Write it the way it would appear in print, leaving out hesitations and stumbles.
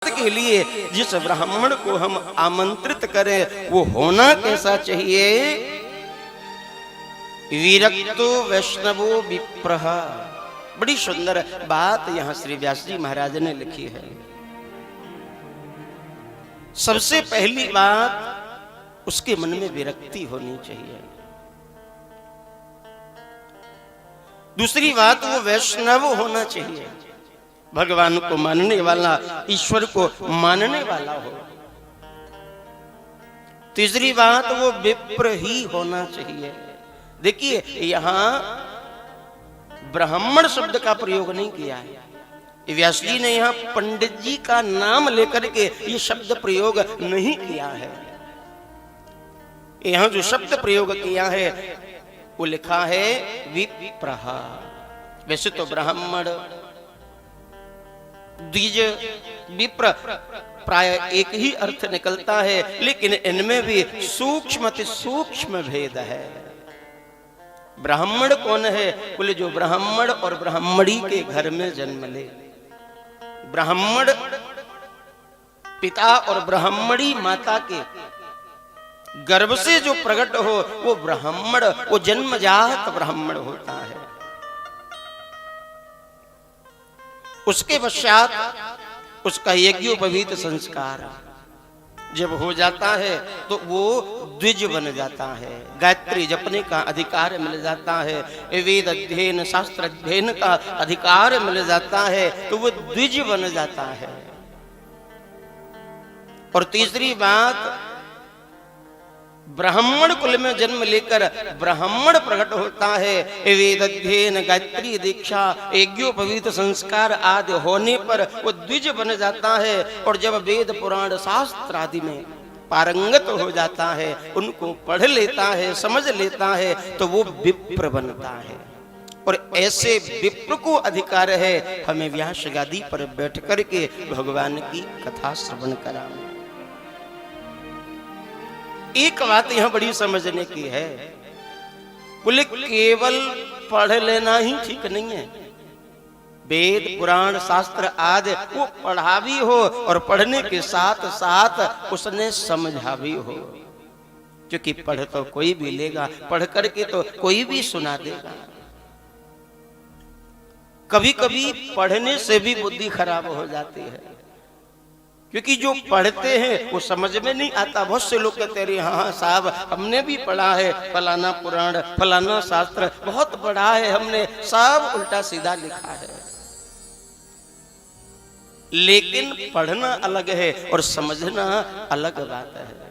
के लिए जिस ब्राह्मण को हम आमंत्रित करें वो होना कैसा चाहिए? विरक्तो वैष्णवो विप्रः। बड़ी सुंदर बात यहां श्री व्यास जी महाराज ने लिखी है। सबसे पहली बात उसके मन में विरक्ति होनी चाहिए। दूसरी बात वो वैष्णव होना चाहिए, भगवान को मानने वाला, ईश्वर को मानने वाला हो। तीसरी बात वो विप्र ही होना चाहिए। देखिए यहां ब्राह्मण शब्द का प्रयोग नहीं किया है, व्यास जी ने यहां पंडित जी का नाम लेकर के ये शब्द प्रयोग नहीं किया है। यहां जो शब्द प्रयोग किया है वो लिखा है विप्रः। वैसे तो ब्राह्मण, द्विज, विप्र प्राय एक ही अर्थ निकलता है, लेकिन इनमें भी सूक्ष्म भेद है। ब्राह्मण कौन है? बोले जो ब्राह्मण और ब्राह्मणी के घर में जन्म ले। ब्राह्मण पिता और ब्राह्मणी माता के गर्भ से जो प्रकट हो वो ब्राह्मण, वो जन्मजात ब्राह्मण होता है। उसके पश्चात उसका यज्ञोपवीत संस्कार जब हो जाता है तो वो द्विज बन जाता है, गायत्री जपने का अधिकार मिल जाता है, वेद अध्ययन शास्त्र अध्ययन का अधिकार मिल जाता है, तो वो द्विज बन जाता है। और तीसरी बात, ब्राह्मण कुल में जन्म लेकर ब्राह्मण प्रकट होता है। वेद अध्ययन, गायत्री दीक्षा, यज्ञोपवीत संस्कार आदि होने पर वो द्विज बन जाता है। और जब वेद पुराण शास्त्र आदि में पारंगत हो जाता है, उनको पढ़ लेता है, समझ लेता है, तो वो विप्र बनता है। और ऐसे विप्र को अधिकार है हमें व्यास गादी पर बैठ करके भगवान की कथा श्रवण कराना। एक बात यहां बड़ी समझने की है, बोले केवल पढ़ लेना ही ठीक नहीं है। वेद पुराण शास्त्र आदि वो पढ़ा भी हो और पढ़ने के साथ साथ उसने समझा भी हो, क्योंकि पढ़ तो कोई भी लेगा, पढ़ करके तो कोई भी सुना देगा। कभी कभी पढ़ने से भी बुद्धि खराब हो जाती है, क्योंकि जो पढ़ते हैं वो समझ में नहीं आता। बहुत से लोग कहते हैं हाँ साहब हमने भी पढ़ा है, फलाना पुराण फलाना शास्त्र बहुत पढ़ा है हमने, सब उल्टा सीधा लिखा है। लेकिन पढ़ना अलग है और समझना अलग बात है।